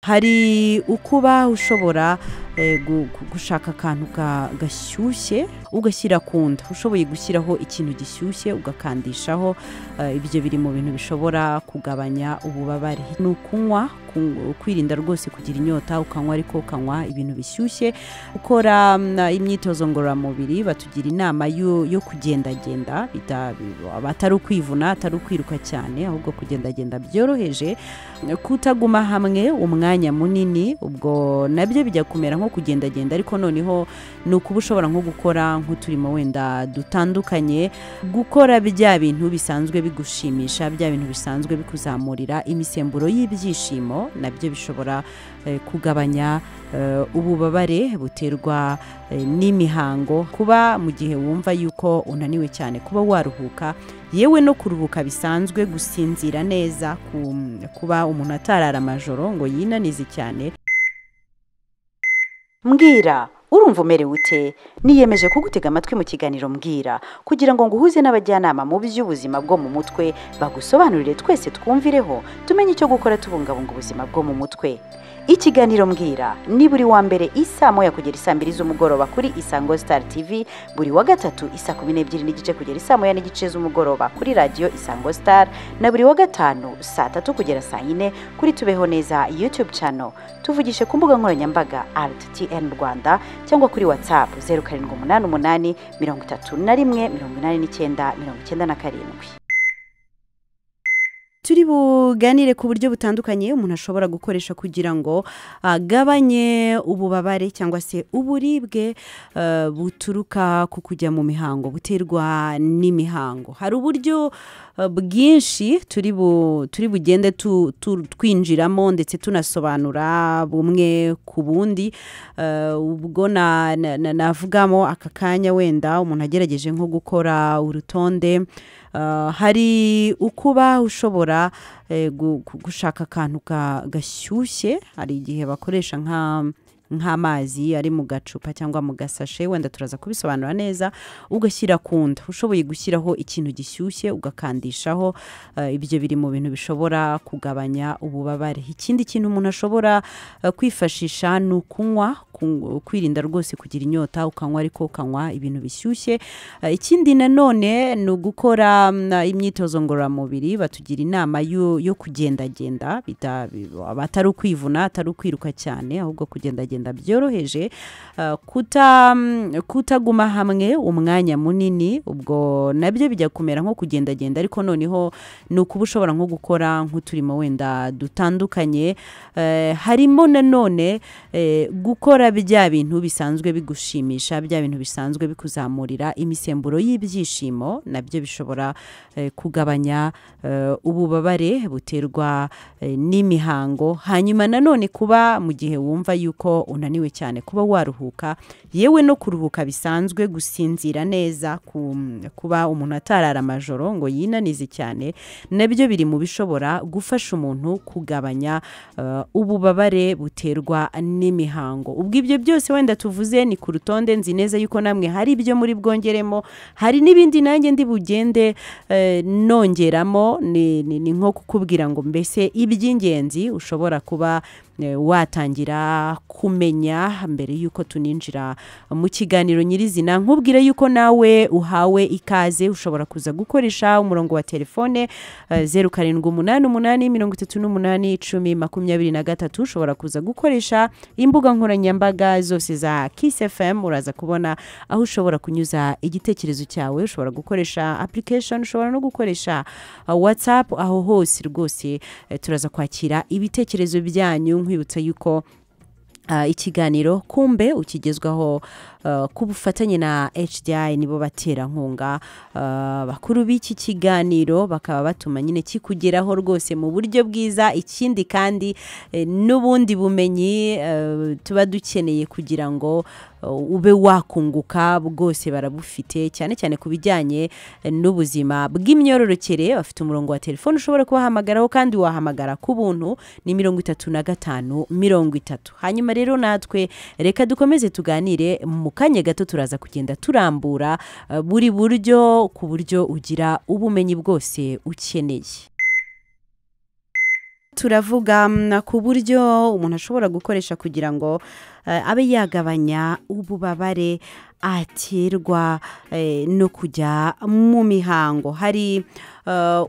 hari ukuba ushobora gushaka akantu gashyushye ugashyira ku nda, ushoboye gushyiraho ikintu gishyushye ugakandishaho, ibyo biri mu bintu bishobora kugabanya ububabare. Ni ukunywa, kwirinda rwose kugira inyota, ukanywa ariko ukanywa ibintu bishyushye. Ukora imyitozo ngororamubiri batugira inama yo kugendagenda, atari ukwivuna, atari ukwiruka cyane, ahubwo kugendagenda byoroheje, kutaguma hamwe umwanya munini. Ubwo nabyo bijya kumera nko kugendagenda, ariko noneho ni ukuba ushobora nko gukora nk'uturimo wenda dutandukanye, gukora bya bintu bisanzwe bigushimisha, bya bintu bisanzwe bikuzamurira imisemburo y'ibyishimo, nabyo bishobora kugabanya ububabare buterwa n'imihango. Kuba mu gihe wumva yuko unaniwe cyane, kuba waruhuka, yewe no kuruhuka bisanzwe, gusinzira neza, kuba umuntu atarara amajoro ngo yinanize cyane. Mbwira, urumva umerewe ute? Niyemeje kugutega amatwi mu kiganiro Mbwira, kugira ngo nguhuze n'abajyanama mu by'ubuzima bwo mu mutwe, bagusobanurire twese twumvireho, tumenye icyo gukora tubungabunga ubuzima bwo mu mutwe. Ikiganiro Mbwira ni buri wa mbere isaa moya kugera isaa mbiri z'umugoroba kuri Isango Star TV, buri wa gatatu isaa 12:30 kugera isaa moya n'igice z'umugoroba kuri radio Isango Star, na buri wa gatanu saa 3 kugera saa 4 kuri Tubeho Neza YouTube channel. Tuvugishe ku mbuga nkoranyambaga @TN Rwanda cyangwa kuri WhatsApp 0788 31 89 97. Turi buganire ku buryo butandukanye umuntu ashobora gukoresha kugira ngo agabanye ububabare cyangwa se uburibwe buturuka ku kujya mu mihango, buterwa n'imihango. Hari uburyo bwinshi turi bugende twinjiramo ndetse tunasobanura bumwe ku bundi. Ubwo navugamo aka kanya wenda umuntu agerageje nko gukora urutonde. Hari ukuba ushobora gushaka akantu gashyushye, hari igihe bakoresha nk'amazi ari mu gacupa cyangwa mu gasashe, wenda turaza kubisobanura neza, ugashyira ku nda, ushoboye gushyiraho ikintu gishyushye ugakandishaho, ibyo biri mu bintu bishobora kugabanya ububabare. Ikindi kintu umuntu ashobora kwifashisha ni ukunywa, kwirinda rwose kugira inyota, ukanywa ariko ukanywa ibintu bishyushye. Ikindi nanone ni ugukora imyitozo ngororamubiri, batugira inama yo kugendagenda, atari ukwivuna, atari ukwiruka cyane, ahubwo kugendagenda byoroheje, kutaguma hamwe umwanya munini. Ubwo nabyo bijya kumera nko kugendagenda, ariko noneho ni ukuba ushobora nko gukora nk'uturimo wenda dutandukanye. Harimo nanone gukora bya bintu bisanzwe bigushimisha, bya bintu bisanzwe bikuzamurira imisemburo y'ibyishimo, nabyo bishobora kugabanya ububabare buterwa n'imihango. Hanyuma nanone kuba mu gihe wumva yuko unaniwe cyane, kuba waruhuka, yewe no kuruhuka bisanzwe, gusinzira neza, kuba umuntu atarara amajoro ngo yinanize cyane, nabyo biri mu bishobora gufasha umuntu kugabanya ububabare buterwa n'imihango. Ubwo ibyo byose wenda tuvuze ni ku rutonde, nzi neza yuko namwe hari ibyo muri bwongeremo, hari n'ibindi nanjye ndi bugende nongeramo. Ni nko kukubwira ngo mbese iby'ingenzi ushobora kuba watangira kumenya mbere yuko tuninjira mu kiganiro nyirizina. Nkubwire yuko nawe uhawe ikaze, ushobora kuza gukoresha umurongo wa telefone 0788 ushobora kuza gukoresha imbuga nkoranyambaga zose za Kiss FM, uraza kubona aho ushobora kunyuza igitekerezo cyawe. Ushobora gukoresha application, ushobora no gukoresha WhatsApp, aho hose rwose turaza kwakira ibitekerezo byanyu. Nkwibutsa yuko ikiganiro kumbe ukigezwaho ku bufatanye na HDI, nibo baterankunga bakuru b'iki kiganiro, bakaba batuma nyine kikugeraho rwose mu buryo bwiza. Ikindi kandi n'ubundi bumenyi tuba dukeneye kugira ngo ube wakunguka bwose barabufite, cyane cyane ku bijyanye n'ubuzima bw'imyororokere. Bafite umurongo wa telefone ushobora kubahamagaraho, kandi wahamagara ku buntu, ni 35 hanyuma rero natwe reka dukomeze tuganire. Mu kanya gato turaza kugenda turambura buri buryo, ku buryo ugira ubumenyi bwose ukeneye. turavuga ku buryo umuntu ashobora gukoresha kugira ngo abe yagabanya ububabare aterwa no kujya mu mihango. Hari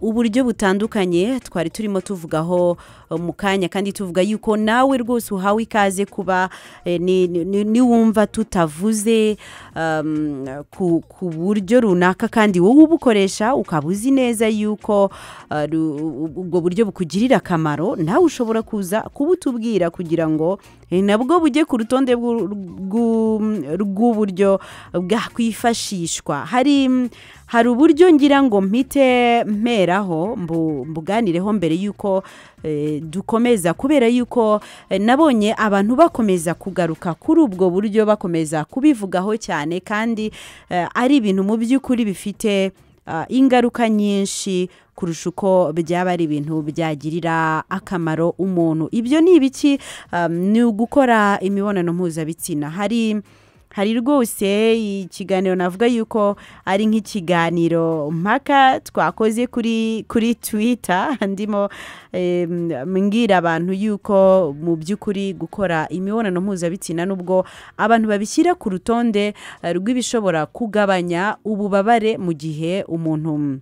uburyo butandukanye twari turimo tuvugaho mu kanya, kandi tuvuga yuko nawe rwose uhawe ikaze kuba niwumva tutavuze ku buryo runaka kandi wowe ubukoresha ukaba uzi neza yuko ubwo buryo bukugirira akamaro, nawe ushobora kuza kubutubwira kugira ngo nabwo bujye ku rutonde rw'uburyo bwakwifashishwa. Hari uburyo ngira ngo mpite mperaho mbuganireho mbere yuko dukomeza, kubera yuko nabonye abantu bakomeza kugaruka kuri ubwo buryo, bakomeza kubivugaho cyane, kandi ari ibintu mu by'ukuri bifite ingaruka nyinshi kurusha uko byaba ari ibintu byagirira akamaro umuntu. Ibyo ni ibiki? Ni ugukora imibonano mpuzabitsina. Hari rwose ikiganiro navuga yuko ari nk'ikiganiro mpaka twakoze kuri Twitter, ndimo mbwira abantu yuko mu by'ukuri gukora imibonano mpuzabitsina nubwo abantu babishyira ku rutonde rw'ibishobora kugabanya ububabare mu gihe umuntu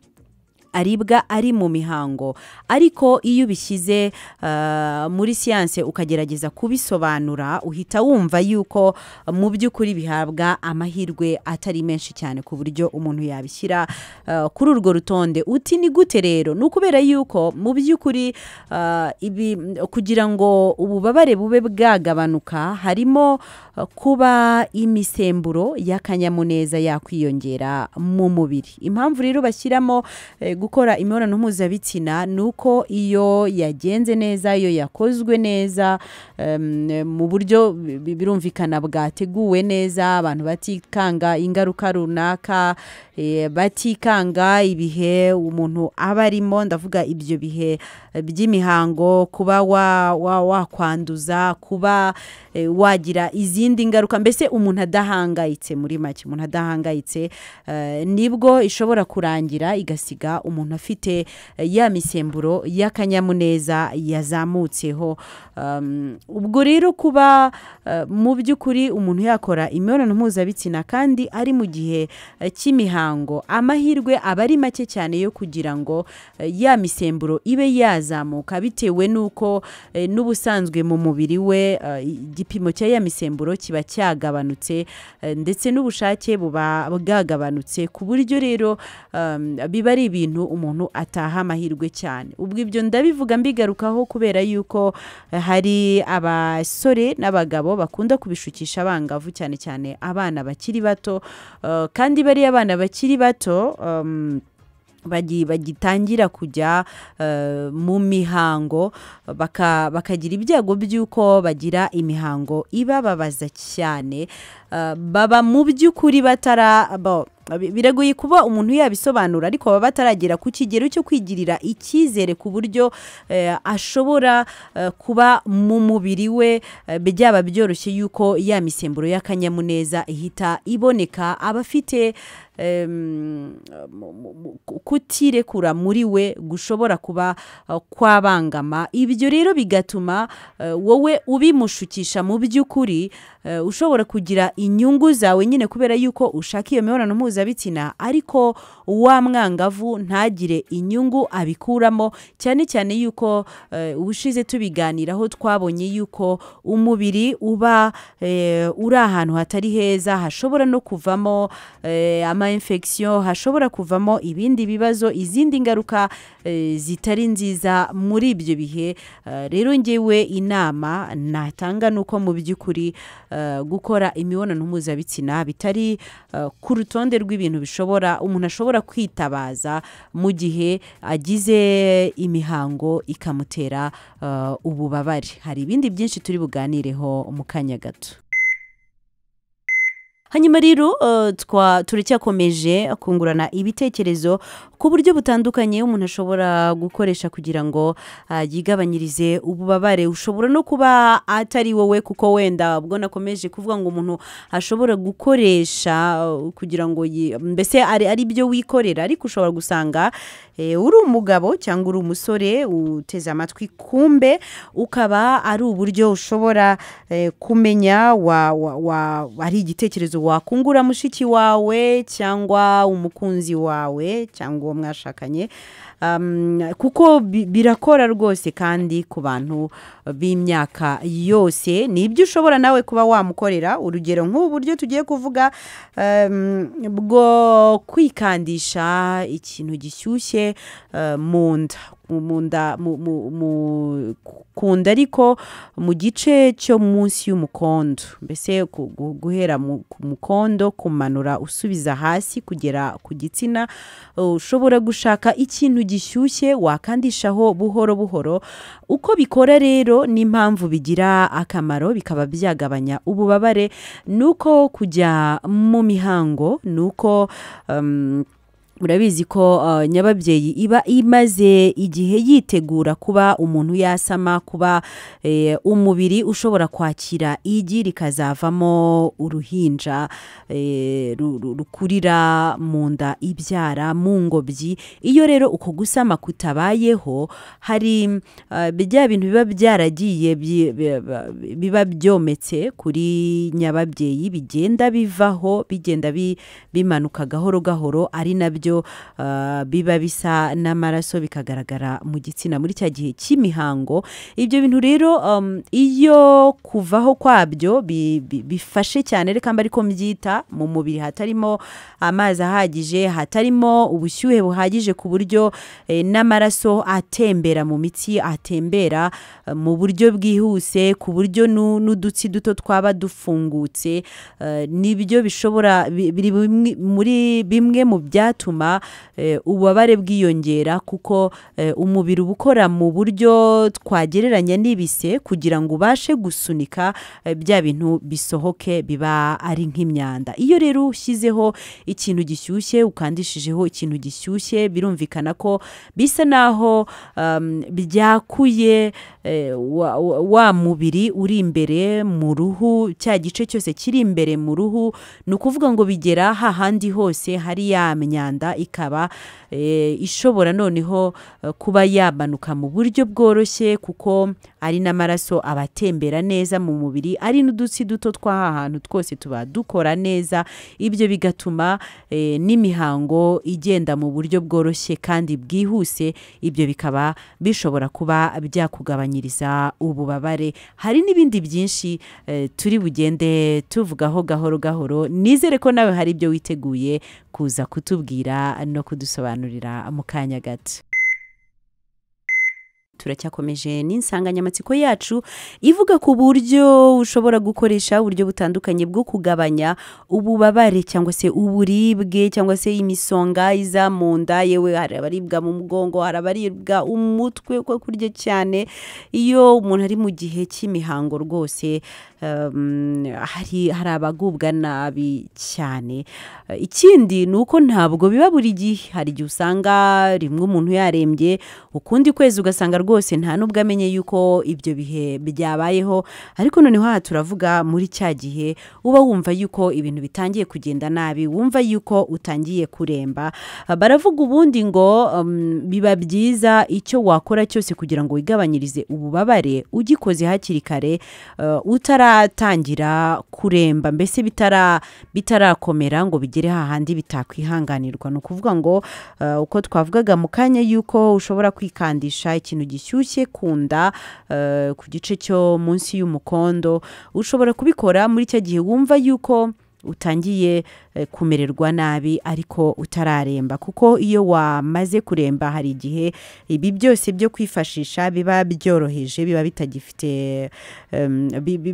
aribwa ari mu mihango, ariko iyo ubishyize muri siyanse ukagerageza kubisobanura, uhita wumva yuko mu by'ukuri bihabwa amahirwe atari menshi cyane ku buryo umuntu yabishyira kuri urwo rutonde. Uti ni gute rero? Ni ukubera yuko mu by'ukuri kugira ngo ububabare bube bwagabanuka harimo kuba imisemburo y'akanyamuneza yakwiyongera mu mubiri. Impamvu rero bashyiramo gukora imibonano mpuzabitsina ni uko iyo yagenze neza, iyo yakozwe neza mu buryo birumvikana bwateguwe neza, abantu batikanga ingaruka runaka, batikanga ibihe umuntu aba arimo, ndavuga ibyo bihe by'imihango, kuba wakwanduza, kuba wagira izindi ngaruka, mbese umuntu adahangayitse, muri make umuntu adahangayitse, nibwo ishobora kurangira igasiga umuntu afite ya misemburo y'akanyamuneza yazamutseho. Ubwo rero kuba mu by'ukuri umuntu yakora imibonano mpuzabitsina kandi ari mu gihe cy'imihango, amahirwe aba ari make cyane yo kugira ngo ya misemburo ibe yazamuka, bitewe n'uko n'ubusanzwe mu mubiri we igipimo cya ya misemburo kiba cyagabanutse, ndetse n'ubushake buba bwagabanutse, ku buryo rero biba ari ibintu umuntu ataha amahirwe cyane. Ubwo ibyo ndabivuga mbigarukaho kubera yuko hari abasore n'abagabo bakunda kubishukisha abangavu, cyane cyane abana bakiri bato, kandi bari abana bakiri bato bagitangira kujya mu mihango bakagira ibyago by'uko bagira imihango ibababaza cyane, baba mu by'ukuri biragoye kuba umuntu yabisobanura, ariko baba bataragera ku kigero cyo kwigirira icyizere ku buryo ashobora kuba mu mubiri we byaba byoroshye yuko ya misemburo y'akanyamuneza ihita iboneka, aba afite kutirekura muri we gushobora kuba kwabangama. Ibyo rero bigatuma wowe ubimushukisha mu by'ukuri ushobora kugira inyungu zawe nyine, kubera yuko ushaka iyo mibonano mpuzabitsina, ariko wa mwangavu ntagire inyungu abikuramo, cyane cyane yuko ubushize tubiganiraho twabonye yuko umubiri uba uri ahantu hatari heza, hashobora no kuvamo infection, hashobora kuvamo ibindi bibazo, izindi ngaruka zitari nziza muri ibyo bihe. Rero ngewe inama natanga nuko mu by'ukuri gukora imibonano mpuzabitsina bitari ku rutonde rw'ibintu umuntu ashobora kwitabaza mu gihe agize imihango ikamutera ububabare. Hari ibindi byinshi turi buganireho mu kanya gato. Hanyuma rero turacyakomeje kungurana ibitekerezo ku buryo butandukanye umuntu ashobora gukoresha kugira ngo yigabanyirize ububabare. Ushobora no kuba atari wowe, kuko wenda ubwo nakomeje kuvuga ngo umuntu ashobora gukoresha kugira ngo mbese ari byo wikorera, ariko ushobora gusanga uri umugabo cyangwa uri umusore uteze amatwi, kumbe ukaba ari uburyo ushobora kumenya ari igitekerezo wakungura mushiki wawe cyangwa umukunzi wawe cyangwa uwo mwashakanye, kuko birakora rwose kandi ku bantu b'imyaka yose. ni ibyo ushobora nawe kuba wamukorera. urugero nk'ubu buryo tugiye kuvuga bwo kwikandisha ikintu gishyushye mu nda, ku nda ariko mu gice cyo munsi y'umukondo, mbese guhera ku mukondo kumanura usubiza hasi kugera ku gitsina. ushobora gushaka ikintu gishyushye wakandishaho buhoro buhoro. uko bikora rero n'impamvu bigira akamaro bikaba byagabanya ububabare, nuko kujya mu mihango, nuko murabizi ko nyababyeyi iba imaze igihe yitegura kuba umuntu yasama, kuba umubiri ushobora kwakira igi rikazavamo uruhinja rukurira mu nda ibyara mu ngobyi. iyo rero uko gusama kutabayeho, hari bya bintu biba byaragiye biba byometse kuri nyababyeyi, bigenda bivaho, bigenda bimanuka gahoro gahoro, ari nabyo biba bisa n'amaraso, bikagaragara mu gitsina muri cya gihe cy'imihango. ibyo bintu rero iyo kuvaho kwabyo bifashe cyane, reka mba ariko mbyita, mu mubiri hatarimo amazi ahagije, hatarimo ubushyuhe buhagije ku buryo n'amaraso atembera mu mitsi, atembera mu buryo bwihuse, ku buryo n'udutsi duto twaba dufungutse, nibyo bishobora muri bimwe mu byatuma ububabare bwiyongera, kuko umubiri uba ukora mu buryo twagereranya n'ibise kugira ngo ubashe gusunika bya bintu bisohoke, biba ari nk'imyanda. iyo rero ushyizeho ikintu gishyushye, ukandishijeho ikintu gishyushye, birumvikana ko bisa naho byakuye wa mubiri uri imbere mu ruhu, cya gice cyose kiri imbere mu ruhu. ni ukuvuga ngo bigera hahandi hose hari ya myanda, ikaba ishobora noneho kuba yamanuka mu buryo bworoshye, kuko ari n'amaraso abatembera neza mu mubiri, ari n'udutsi duto tw'aha hantu twose tuba dukora neza. ibyo bigatuma n'imihango igenda mu buryo bworoshye kandi bwihuse. ibyo bikaba bishobora kuba byakugabanyiriza ububabare. hari n'ibindi byinshi turi bugende tuvugaho gahoro gahoro. nizere ko nawe hari ibyo witeguye kuza kutubwira no kudusobanurira mu kanya gato. turacyakomeje n'insanganyamatsiko yacu ivuga ku buryo ushobora gukoresha uburyo butandukanye bwo kugabanya ububabare cyangwa se uburibwe cyangwa se imisonga iza mu nda. yewe hari abaribwa mu mugongo, hari abaribwa umutwe uko kurya cyane iyo umuntu ari mu gihe cy'imihango. rwose hari abagubwa nabi cyane. ikindi ni uko ntabwo biba buri gihe. hari igihe usanga rimwe umuntu yarembye, ukundi kwezi ugasanga rwose nta nubwo amenye yuko ibyo bihe byabayeho. ariko noneho aha turavuga muri cya gihe uba wumva yuko ibintu bitangiye kugenda nabi, wumva yuko utangiye kuremba. baravuga ubundi ngo biba byiza icyo wakora cyose kugira ngo wigabanyirize ububabare ugikoze hakiri kare, utaratangira kuremba, mbese bitarakomera ngo bigere hahandi bitakwihanganirwa. ni ukuvuga ngo uko twavugaga mu kanya yuko ushobora kwikandisha ikintu gishyushye ku nda, ku gice cyo munsi y'umukondo. ushobora kubikora muri cya gihe wumva yuko utangiye kumererwa nabi ariko utararemba, kuko iyo wamaze kuremba hari igihe ibi byose byo kwifashisha biba byoroheje, biba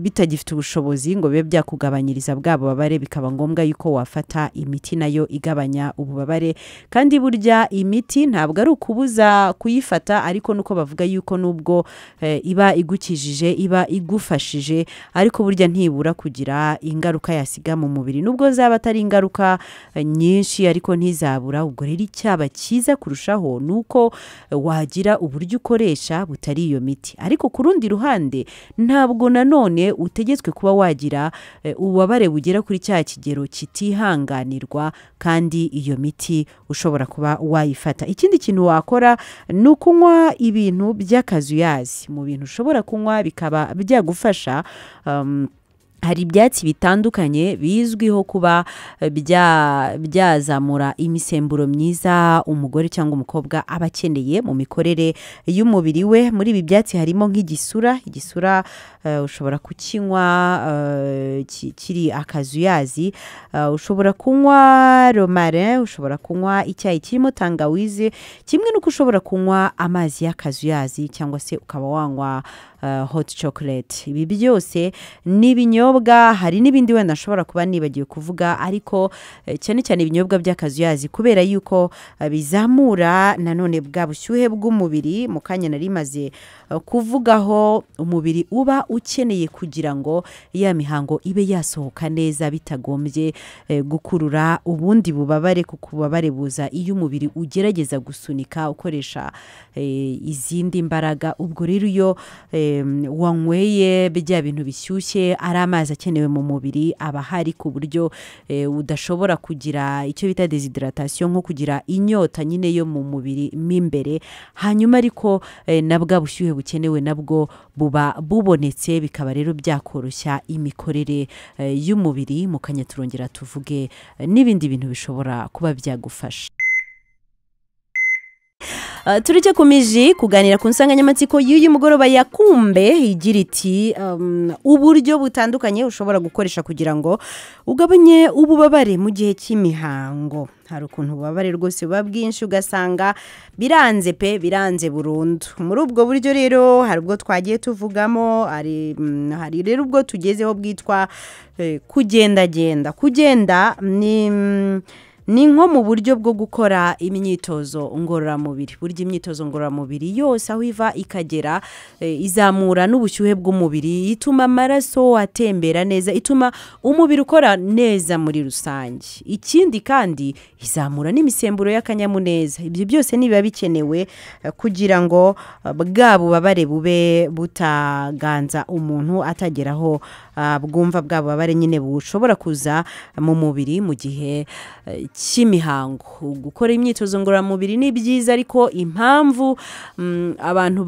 bitagifite ubushobozi ngo bibe byakugabanyiriza bwa bubabare. bikaba ngombwa yuko wafata imiti nayo igabanya ububabare. kandi burya imiti ntabwo ari ukubuza kuyifata, ariko nuko bavuga yuko nubwo iba igukijije, iba igufashije, ariko burya ntibura kugira ingaruka yasiga mu mubiri. nubwo zaba atari ingaruka nyinshi ariko ntizabura. Ubwo rero icyaba cyiza kurushaho nuko wagira uburyo ukoresha butari iyo miti. Ariko ku rundi ruhande ntabwo nanone utegetswe kuba wagira ububabare bugera kuri cya kigero kitihanganirwa kandi iyo miti ushobora kuba wayifata. Ikindi kintu wakora ni ukunywa ibintu by'akazuyazi. Mu bintu ushobora kunywa bikaba byagufasha, hari ibyatsi bitandukanye bizwiho kuba byazamura imisemburo myiza umugore cyangwa umukobwa aba akeneye mu mikorere y'umubiri we. Muri ibi byatsi harimo nk'igisura. Igisura ushobora kukinywa kiri akazuyazi. Ushobora kunywa romarin, ushobora kunywa icyayi kirimo tangawizi, kimwe n'uko ushobora kunywa amazi y'akazuyazi cyangwa se ukaba wanywa hot chocolate. Ibi byose ni ibinyobwa. Hari n'ibindi wenda nshobora kuba nibagiwe kuvuga, ariko cyane cyane ibinyobwa by'akazuyazi kubera yuko bizamura nanone bwa bushyuhe bw'umubiri. Mu kanya nari maze kuvugaho umubiri uba ukeneye kugira ngo ya mihango ibe yasohoka neza bitagombye gukurura ubundi bubabare, kuko ububabare buza iyo umubiri ugerageza gusunika ukoresha izindi mbaraga. Ubwo rero iyo wanyweye bya bintu bishyushye, ari amazi akenewe mu mubiri aba ahari ku buryo udashobora kugira icyo bita desidratation, nko kugira inyota nyine yo mu mubiri m'imbere. Hanyuma ariko na bwa bushyuhe bukenewe nabwo buba bubonetse, bikaba rero byakoroshya imikorere y'umubiri. Mu kanya turongera tuvuge n'ibindi bintu bishobora kuba byagufasha. Tureke kumiji kuganira ku nsanganyamatsiko y'uyu mugoroba ya Kumbe igira iti uburyo butandukanye ushobora gukoresha kugira ngo ugabanye ububabare mu gihe cy'imihango. Hari ukuntu ububabare rwose buba bwinshi ugasanga biranze burundu. Muri ubwo buryo rero hari ubwo twagiye tuvugamo, hari rero ubwo tugezeho bwitwa kugendagenda. Kugenda ni nko mu buryo bwo gukora imyitozo ngororamubiri. Burya imyitozo ngororamubiri yose aho iva ikagera izamura n'ubushyuhe bw'umubiri, ituma amaraso atembera neza, ituma umubiri ukora neza muri rusange. Ikindi kandi izamura n'imisemburo y'akanyamuneza. Ibyo byose nibiba bikenewe kugira ngo bwa bubabare bube butaganza umuntu, atageraho bwumva bwa bubabare nyine bushobora kuza mu mubiri mu gihe cy'imihango. Gukora imyitozo ngororamubiri ni byiza, ariko impamvu abantu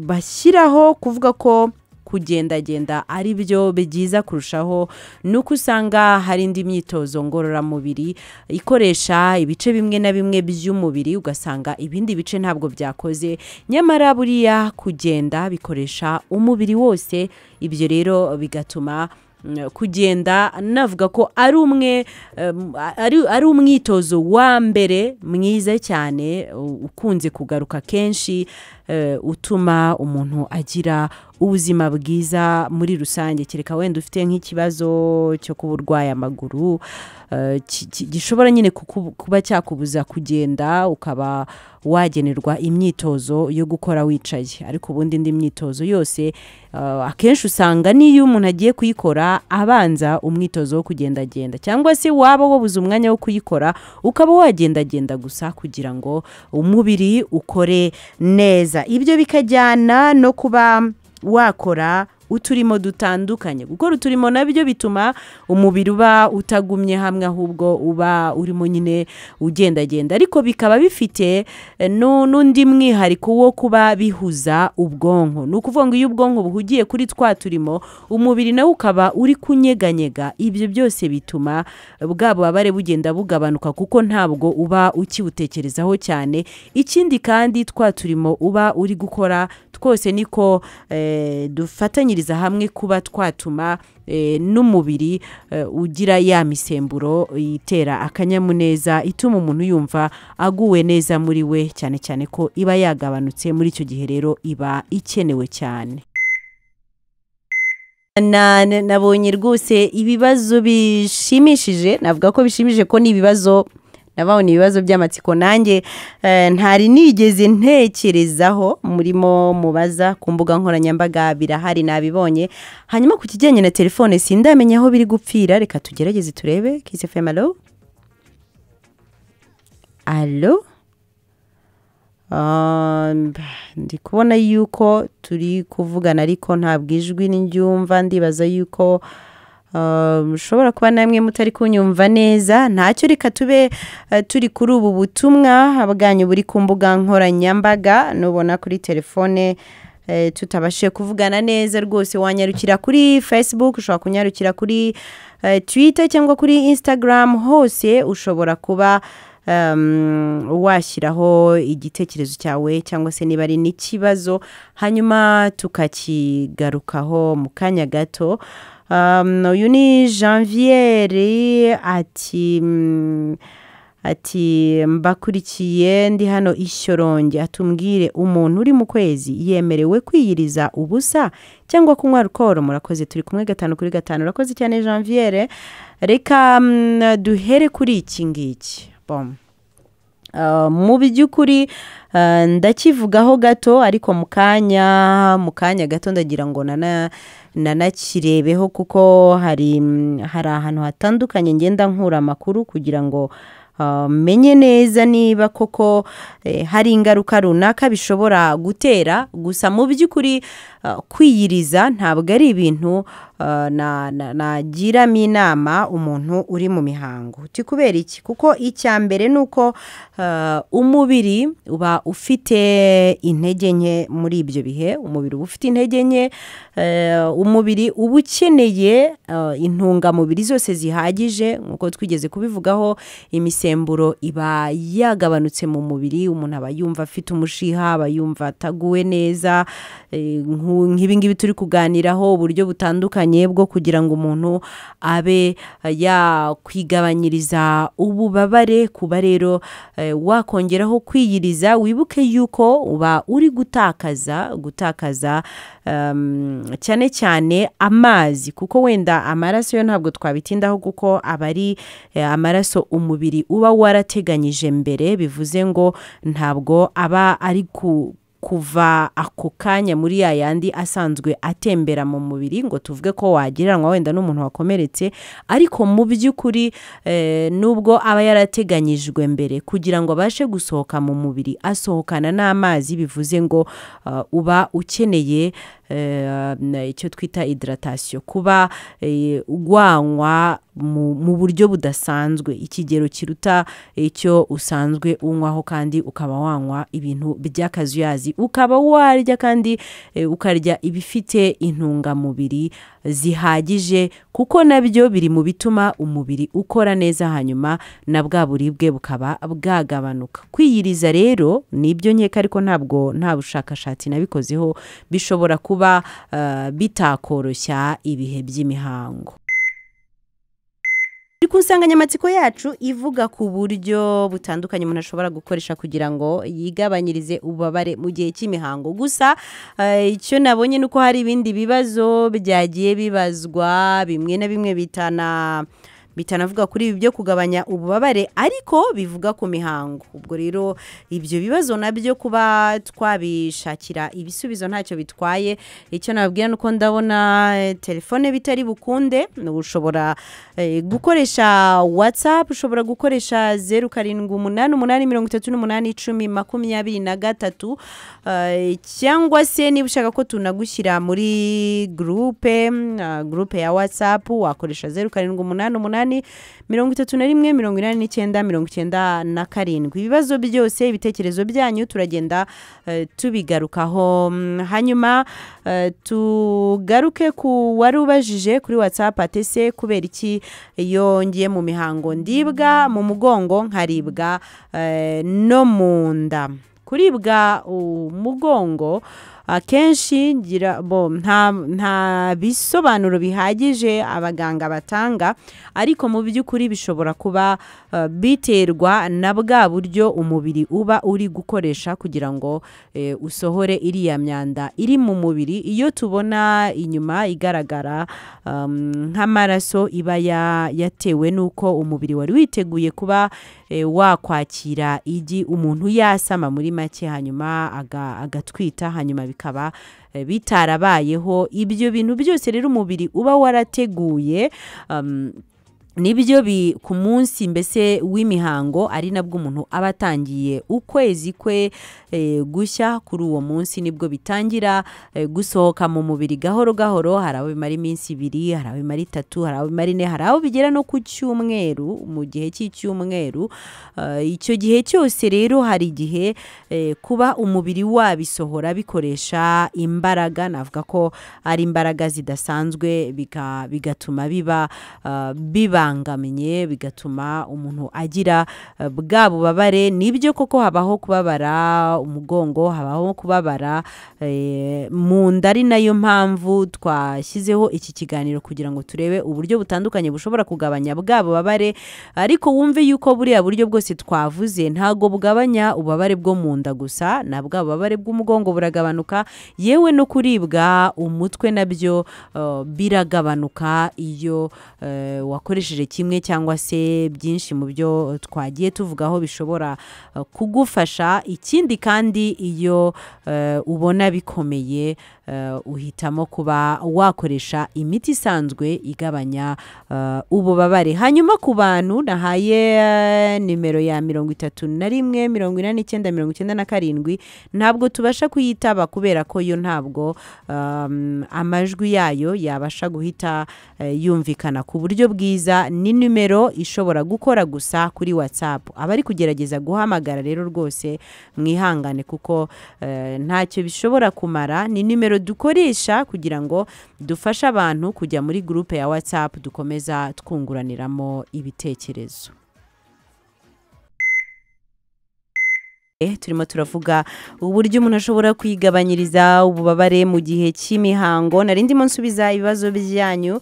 bashyiraho kuvuga ko kugendagenda ari byo byiza kurushaho nuko usanga hari indi myitozo ngororamubiri ikoresha ibice bimwe na bimwe by'umubiri, ugasanga ibindi bice ntabwo byakoze. Nyamara buriya kugenda bikoresha umubiri wose. Ibyo rero bigatuma kugenda navuga ko ari umwitozo wa mbere mwiza cyane ukunze kugaruka kenshi, utuma umuntu agira ubuzima bwiza muri rusange. Kereka wenda ufite nk'ikibazo cyo kuba urwaye amaguru, gishobora nyine kuba cyakubuza kugenda, ukaba wagenerwa imyitozo yo gukora wicaye. Ariko ubundi indi myitozo yose akenshi usanga n'iyo umuntu agiye kuyikora abanza umwitozo wo kugendagenda, cyangwa se waba wabuze umwanya wo kuyikora ukaba wagendagenda gusa kugira ngo umubiri ukore neza. Ibyo bikajyana no kuba wakora uturimo dutandukanye. Gukora uturimo nabyo bituma umubiri uba utagumye hamwe, ahubwo uba urimo nyine ugendagenda. Ariko bikaba bifite n'undi mwihariko wo kuba bihuza ubwonko. Ni ukuvuga ngo iyo ubwonko buhugiye kuri twa turimo, umubiri nawe ukaba uri kunyeganyega. Ibyo byose bituma bwa bubabare bugenda bugabanuka, kuko ntabwo uba ukibutekerezaho cyane. Ikindi kandi twa turimo uba uri gukora twose niko dufatanyiriza hamwe kuba twatuma n'umubiri ugira ya misemburo itera akanyamuneza, ituma umuntu yumva aguwe neza muri we, cyane cyane ko iba yagabanutse. Muri icyo gihe rero iba ikenewe cyane. Nabonye rwose ibibazo bishimishije. Navuga ko bishimije ko ni ibibazo nababona ibibazo by'amatsiko nanjye ntari nigeze ntekerezaho murimo mubaza ku mbuga nkoranyambaga birahari nabibonye hanyuma ku kijyanye na telefone sindamenya aho biri gupfira reka tugerageze turebe Kiss FM alo alo ndi kubona yuko turi kuvugana ariko ntabwo ijwi n'indyumva ndibaza yuko ushobora kuba namwe mutari kunyumva neza ntacyo reka tube turi kuri ubu butumwa bwanyu buri ku mbuga nkoranyambaga nubona kuri telefone tutabashije kuvugana neza rwose wanyarukira kuri Facebook ushobora kunyarukira kuri Twitter cyangwa kuri Instagram hose ushobora kuba washyiraho igitekerezo cyawe cyangwa se niba ari n'ikibazo hanyuma tukakigarukaho mu kanya gato uyu ni Janviere ati mbakurikiye ndi hano Ishyoronge atumbwire umuntu uri mu kwezi yemerewe kwiyiriza ubusa cyangwa kunywa alcohol murakoze turi kumwe 5 kuri 5 urakoze cyane Janviere reka duhere kuri iki ngiki mu by'ukuri ndakivugaho gato ariko mu kanya gato ndagira ngo nanakirebeho kuko hari ahantu hatandukanye ngenda nkura amakuru kugira ngo menye neza niba koko hari ingaruka runaka bishobora gutera gusa mu by'ukuri kwiyiriza ntabwo ari ibintu nagiramo inama umuntu uri mu mihango kubera iki kuko icya mbere ni uko umubiri uba ufite intege nke muri ibyo bihe umubiri uba ufite intege nke umubiri uba ukeneye intungamubiri zose zihagije nk'uko twigeze kubivugaho imisemburo iba yagabanutse mu mubiri umuntu aba yumva afite umushiha aba yumva ataguwe neza nk'ibingibi turi kuganiraho uburyo butandukanye bwo kugira ngo umuntu abe yakwigabanyiriza ububabare kuba rero wakongeraho kwiyiriza wibuke yuko uba uri gutakaza cyane cyane amazi kuko wenda amaraso yo ntabwo twabitindaho kuko aba ari amaraso umubiri uba warateganyije mbere bivuze ngo ntabwo aba ari kuva ako kanya muri yandi asanzwe atembera mu mubiri ngo tuvuge ko wagiranwa wenda n'umuntu wakomeretse ariko mu by'ukuri nubwo aba yarateganyijwe mbere kugira ngo abashe gusohoka mu mubiri asohokana n'amazi bivuze ngo uba ukeneye icyo twita hydratation kuba ugwanywa mu buryo budasanzwe ikigero kiruta icyo usanzwe unywaho kandi ukaba wanywa ibintu by'akazuyazi ukaba warya kandi ukarya ibifite intungamubiri zihagije kuko nabyo biri mu bituma umubiri ukora neza hanyuma na bwa buribwe bukaba bwagabanuka kwiyiriza rero nibyo nkeka ariko ntabwo nta bushakashatsi nabikozeho bishobora kuba bitakoroshya ibihe by'imihango ku nsanganyamatsiko yacu ivuga ku buryo butandukanye umuntu ashobora gukoresha kugira ngo yigabanyirize ububabare mu gihe cy'imihango gusa icyo nabonye nuko hari ibindi bibazo byagiye bibazwa bimwe na bimwe bitanavuga kuri ibi byo kugabanya ububabare ariko bivuga ku mihango ubwo rero ibyo bibazo nabyo kuba twabishakira ibisubizo ntacyo bitwaye icyo nababwira nuko ndabona telefone bitari bukunde ushobora gukoresha WhatsApp ushobora gukoresha 0788381023 cyangwa se niba ushaka ko tunagushyira muri groupe ya WhatsApp wakoresha 0788318997 ibibazo byose ibitekerezo byanyu turagenda tubigarukaho hanyuma tugaruke ku wari ubajije kuri WhatsApp atese kubera iki yongeye mu mihango ndibwa mu mugongo nkaribwa no mu nda kuribwa umugongo akenshi nta bisobanuro bihagije abaganga batanga, ariko mu by'ukuri bishobora kuba biterwa na bwa buryo umubiri uba uri gukoresha kugira ngo usohore iriya myanda iri mu mubiri. Iyo tubona inyuma igaragara nk'amaraso iba yatewe n'uko umubiri wari witeguye kuba wakwakira igi umuntu yasama muri make, hanyuma agatwita, hanyuma bikaba bitarabayeho. Ibyo bintu byose rero umubiri uba warateguye nibyo ku munsi mbese w'imihango ari nabwo umuntu aba atangiye ukwezi kwe gushya. Kuri uwo munsi nibwo bitangira gusohoka mu mubiri gahoro gahoro. Hari abo bimara iminsi 2, hari abo bimara 3, hari abo bimara 4, hari abo bigera no ku cyumweru, mu gihe cy'icyumweru. Icyo gihe cyose rero hari igihe kuba umubiri wabisohora bikoresha imbaraga, navuga ko ari imbaraga zidasanzwe, bigatuma bibangamiye, bigatuma umuntu agira bwa bubabare. Nibyo koko habaho kubabara umugongo, habaho kubabara mu nda, ari nayo mpamvu twashyizeho iki kiganiro kugira ngo turebe uburyo butandukanye bushobora kugabanya bwa bubabare. Ariko wumve yuko buriya buryo bwose twavuze ntago bugabanya ububabare bwo mu nda gusa, na bwa bubabare bw'umugongo buragabanuka, yewe no kuribwa umutwe nabyo biragabanuka iyo wakoresheje kimwe cyangwa se byinshi mu byo twagiye tuvugaho bishobora kugufasha. Ikindi kandi iyo ubona bikomeye uhitamo kuba wakoresha imiti isanzwe igabanya ububabare. Hanyuma ku bantu nahaye nimero ya 31 49 97, ntabwo tubasha kuyitaba kubera ko yo ntabwo amajwi yayo yabasha guhita yumvikana ku buryo bwiza. Ni nimero ishobora gukora gusa kuri WhatsApp. Abari kugerageza guhamagara rero rwose mwihangane kuko ntacyo bishobora kumara. Ni nimero dukoresha kugira ngo dufashe abantu kujya muri groupe ya WhatsApp dukomeza twunguraniramo ibitekerezo. Turimo turavuga uburyo umuntu ashobora kwigabanyiriza ububabare mu gihe cy'imihango. Narindimo nsubiza ibibazo byanyu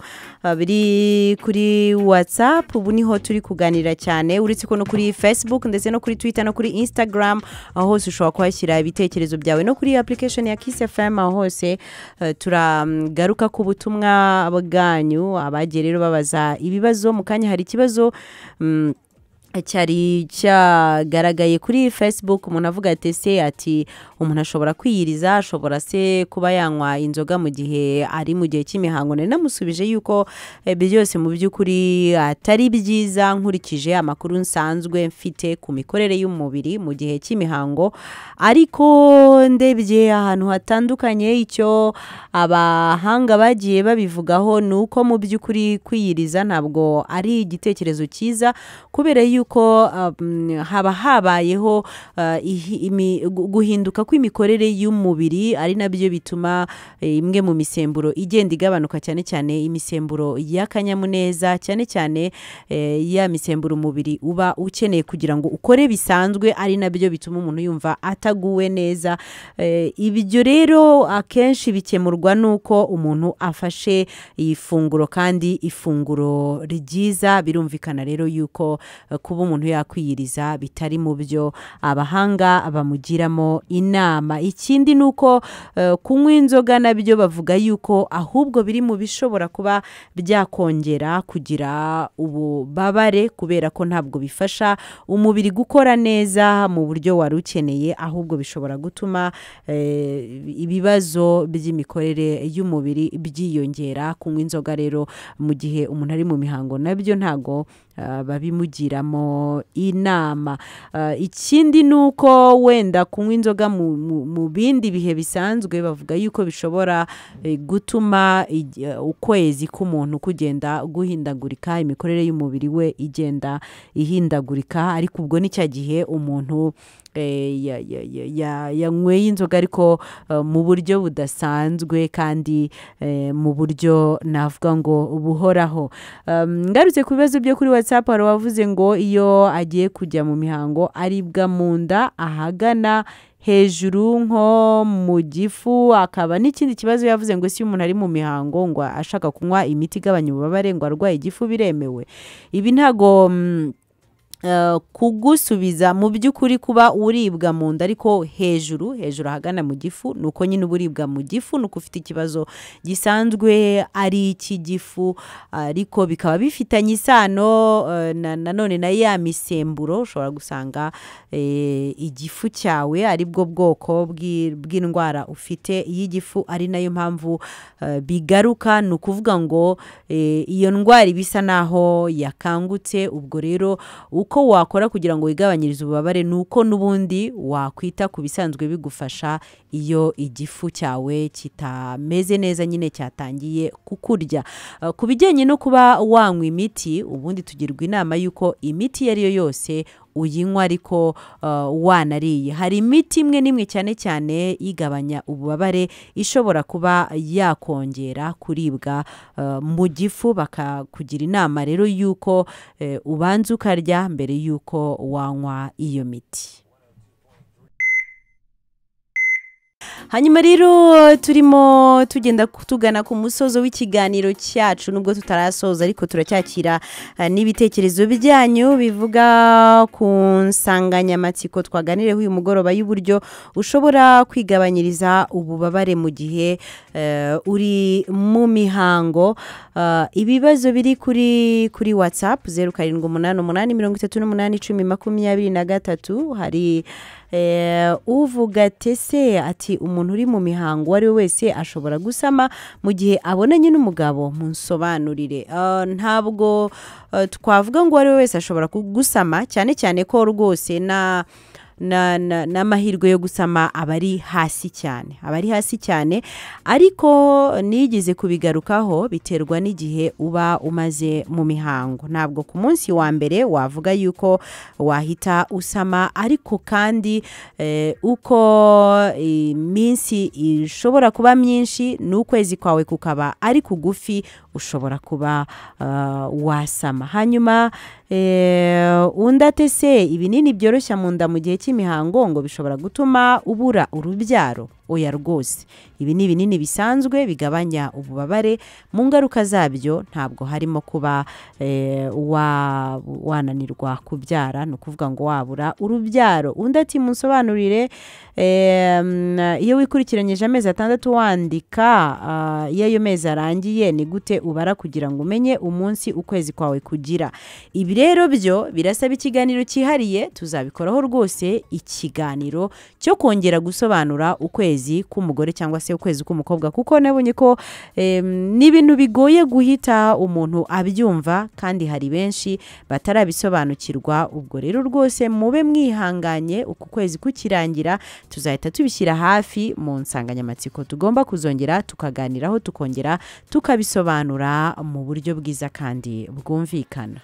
biri kuri WhatsApp. Ubu niho turi kuganira cyane, uretse ko no kuri Facebook ndetse no kuri Twitter no kuri Instagram, aho hose ushobora kwashyira ibitekerezo byawe, no kuri application ya Kiss FM, aho hose turagaruka ku butumwa bwanyu. Abagiye rero babaza ibibazo mu kanya, hari ikibazo cyari cyagaragaye kuri Facebook. Umuntu avuga ati umuntu ashobora kwiyiriza, ashobora se kuba yanywa inzoga mu gihe ari mu gihe cy'imihango. Namusubije yuko byose mu by'ukuri atari byiza nkurikije amakuru nsanzwe mfite ku mikorere y'umubiri mu gihe cy'imihango, ariko ndebye ahantu hatandukanye icyo abahanga bagiye babivugaho ni uko mu by'ukuri kwiyiriza ntabwo ari igitekerezo cyiza, kubera yuko haba habayeho guhinduka kw'imikorere y'umubiri, ari nabyo bituma imwe mu misemburo igenda igabanuka, cyane cyane imisemburo y'akanyamuneza, cyane cyane ya misemburo umubiri uba ukeneye kugira ngo ukore bisanzwe, ari nabyo bituma umuntu yumva ataguwe neza. Ibyo rero akenshi bikemurwa nuko umuntu afashe ifunguro, kandi ifunguro ryiza. Birumvikana rero yuko kuba umuntu yakwiyiriza bitari mu byo abahanga bamugiramo inama. Ikindi nuko kunywa inzoga nabyo bavuga yuko ahubwo biri mu bishobora kuba byakongera kugira ububabare, kubera ko ntabwo bifasha umubiri gukora neza mu buryo wari ukeneye, ahubwo bishobora gutuma ibibazo by'imikorere y'umubiri byiyongera. Kunywa inzoga rero mu gihe umuntu ari mu mihango nabyo ntago babimugiramo inama. Ikindi nuko wenda kunywa inzoga mu bindi bihe bisanzwe bavuga yuko bishobora gutuma ukwezi k'umuntu kugenda guhindagurika, imikorere y'umubiri we igenda ihindagurika. Ariko ubwo ni cya gihe umuntu yanyweye inzoga ariko mu buryo budasanzwe, kandi mu buryo navuga ngo buhoraho. Ngarutse ku bibazo byo kuri WhatsApp, hari wavuze ngo iyo agiye kujya mu mihango aribwa mu nda ahagana hejuru nko mu gifu, akaba n'ikindi kibazo yavuze ngo si umuntu ari mu mihango ngo ashaka kunywa imiti igabanya ububabare ngo arwaye igifu biremewe. Ibi ntago kugusubiza mu by'ukuri kuba uribwa mu nda ariko hejuru ahagana mu gifu nuko nyine uburibwa mu gifu nuko ufite ikibazo gisanzwe ari icy'igifu, ariko bikaba bifitanye isano nanone na ya misemburo. Ushobora gusanga igifu cyawe ari bwo bwoko bw'indwara ufite y'igifu, ari nayo mpamvu bigaruka. Ni ukuvuga ngo iyo ndwara ibisa naho yakangutse. Ubwo rero uko wakora kugira ngo wigabanyirize ububabare nuko n'ubundi wakwita ku bisanzwe bigufasha iyo igifu cyawe kitameze neza, nyine cyatangiye kukurya. Ku bijyanye no kuba wanywa imiti, ubundi tugirwa inama y'uko imiti iyo ari yo yose uyinywa ariko wanariye. Hari imiti imwe n'imwe cyane cyane igabanya ububabare ishobora kuba yakongera kuribwa mu gifu, bakakugira inama rero y'uko ubanza ukarya mbere y'uko wanywa iyo miti. Hanyuma rero turimo tugenda tugana ku musozo w'ikiganiro cyacu, nubwo tutarasoza ariko turacyakira n'ibitekerezo byanyu bivuga ku nsanganyamatsiko twaganireho uyu mugoroba y'uburyo ushobora kwigabanyiriza ububabare mu gihe uri mu mihango. Ibibazo biri kuri WhatsApp 0788831023. hari uvuga tese ati umuntu uri mu mihango ari we wese ashobora gusama mu gihe abonanye n'umugabo. Munsobanurire. Ntabwo twavuga ngo ari we wese ashobora gusama, cyane cyane ko rwose n'amahirwe yo gusama aba ari hasi cyane, ariko nigeze kubigarukaho biterwa n'igihe uba umaze mu mihango. Ntabwo ku munsi wa mbere wavuga yuko wahita usama, ariko kandi uko iminsi ishobora kuba myinshi n'ukwezi kwawe kukaba ari kugufi ushobora kuba wasama. Hanyuma undi atese ibinini byoroshya mu nda mu gihe cy'imihango ngo bishobora gutuma ubura urubyaro. Oya rwose, ibi ni ibinini bisanzwe bigabanya ububabare. Mu ngaruka zabyo ntabwo harimo kuba wananirwa kubyara, ni ukuvuga ngo wabura urubyaro. Undi ati munsobanurire, iyo wikurikiranyije amezi 6 wandika, iyo ayo mezi arangiye ni gute ubara kugira ngo umenye umunsi ukwezi kwawe kugira? Ibi rero byo birasaba ikiganiro cyihariye, tuzabikoraho rwose ikiganiro cyo kongera gusobanura ukwezi k'umugore cyangwa se ukwezi k'umukobwa, kuko nabonye ko ni ibintu bigoye guhita umuntu abyumva kandi hari benshi batarabisobanukirwa. Ubwo rero rwose mube mwihanganye, uku kwezi kukirangira tuzahita tubishyira hafi mu nsanganyamatsiko tugomba kuzongera tukaganiraho, tukongera tukabisobanura mu buryo bwiza kandi bwumvikana.